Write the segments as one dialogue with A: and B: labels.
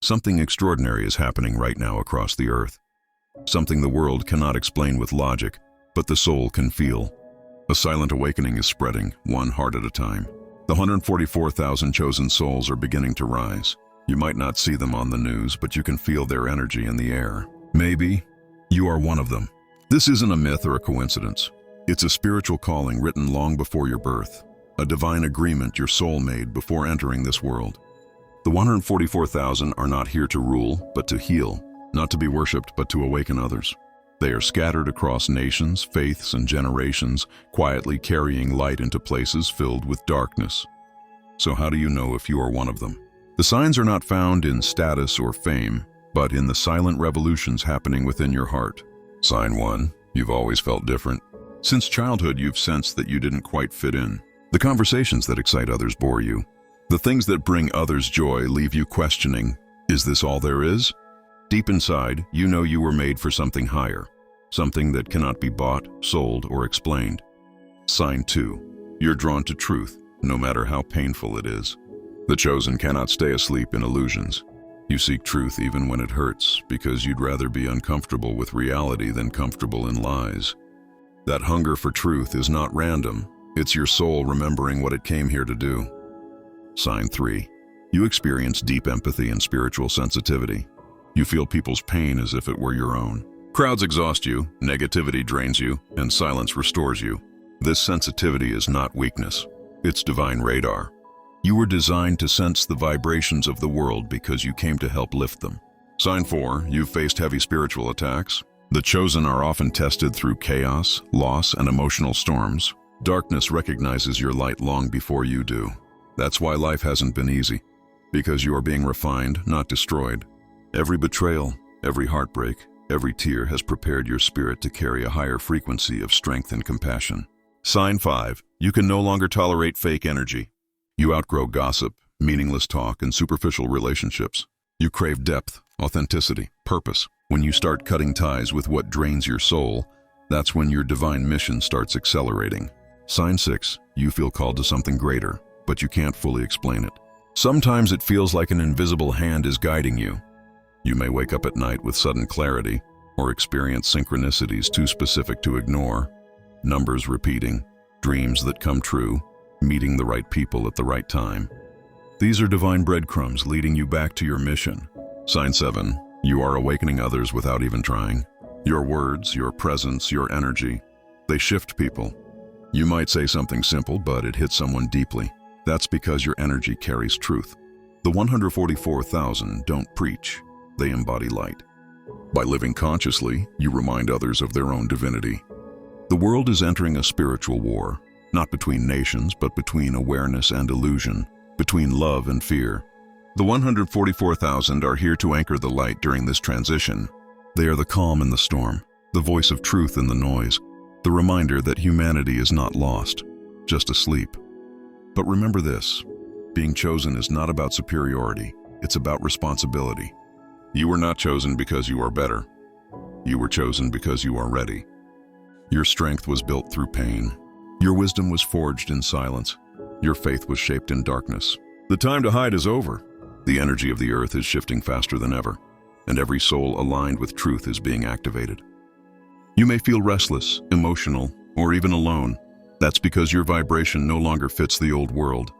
A: Something extraordinary is happening right now across the earth. Something the world cannot explain with logic, but the soul can feel. A silent awakening is spreading, one heart at a time. The 144,000 chosen souls are beginning to rise. You might not see them on the news, but you can feel their energy in the air. Maybe you are one of them. This isn't a myth or a coincidence. It's a spiritual calling written long before your birth, a divine agreement your soul made before entering this world. The 144,000 are not here to rule, but to heal, not to be worshipped, but to awaken others. They are scattered across nations, faiths, and generations, quietly carrying light into places filled with darkness. So how do you know if you are one of them? The signs are not found in status or fame, but in the silent revolutions happening within your heart. Sign 1. You've always felt different. Since childhood, you've sensed that you didn't quite fit in. The conversations that excite others bore you. The things that bring others joy leave you questioning, is this all there is? Deep inside, you know you were made for something higher, something that cannot be bought, sold, or explained. Sign 2. You're drawn to truth, no matter how painful it is. The chosen cannot stay asleep in illusions. You seek truth even when it hurts, because you'd rather be uncomfortable with reality than comfortable in lies. That hunger for truth is not random. It's your soul remembering what it came here to do. Sign 3. You experience deep empathy and spiritual sensitivity. You feel people's pain as if it were your own. Crowds exhaust you, negativity drains you, and silence restores you. This sensitivity is not weakness. It's divine radar. You were designed to sense the vibrations of the world because you came to help lift them. Sign 4. You've faced heavy spiritual attacks. The chosen are often tested through chaos, loss, and emotional storms. Darkness recognizes your light long before you do. That's why life hasn't been easy, because you are being refined, not destroyed. Every betrayal, every heartbreak, every tear has prepared your spirit to carry a higher frequency of strength and compassion. Sign 5. You can no longer tolerate fake energy. You outgrow gossip, meaningless talk, and superficial relationships. You crave depth, authenticity, purpose. When you start cutting ties with what drains your soul, that's when your divine mission starts accelerating. Sign 6. You feel called to something greater, but you can't fully explain it. Sometimes it feels like an invisible hand is guiding you. You may wake up at night with sudden clarity, or experience synchronicities too specific to ignore. Numbers repeating, dreams that come true, meeting the right people at the right time. These are divine breadcrumbs leading you back to your mission. Sign 7. You are awakening others without even trying. Your words, your presence, your energy, they shift people. You might say something simple, but it hits someone deeply. That's because your energy carries truth. The 144,000 don't preach. They embody light. By living consciously, you remind others of their own divinity. The world is entering a spiritual war, not between nations, but between awareness and illusion, between love and fear. The 144,000 are here to anchor the light during this transition. They are the calm in the storm, the voice of truth in the noise, the reminder that humanity is not lost, just asleep. But remember this, being chosen is not about superiority, it's about responsibility. You were not chosen because you are better. You were chosen because you are ready. Your strength was built through pain. Your wisdom was forged in silence. Your faith was shaped in darkness. The time to hide is over. The energy of the earth is shifting faster than ever, and every soul aligned with truth is being activated. You may feel restless, emotional, or even alone. That's because your vibration no longer fits the old world.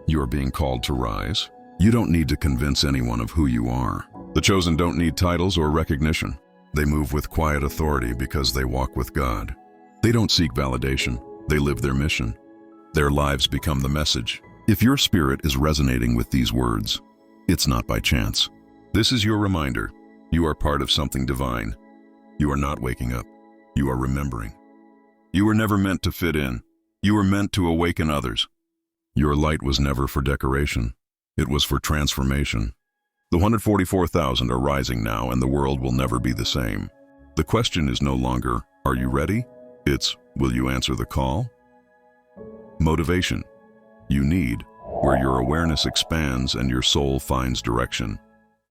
A: You are being called to rise. You don't need to convince anyone of who you are. The chosen don't need titles or recognition. They move with quiet authority because they walk with God. They don't seek validation. They live their mission. Their lives become the message. If your spirit is resonating with these words, it's not by chance. This is your reminder. You are part of something divine. You are not waking up. You are remembering. You were never meant to fit in. You were meant to awaken others. Your light was never for decoration. It was for transformation. The 144,000 are rising now, and the world will never be the same. The question is no longer, are you ready? It's, will you answer the call? Motivation. You need, where your awareness expands and your soul finds direction.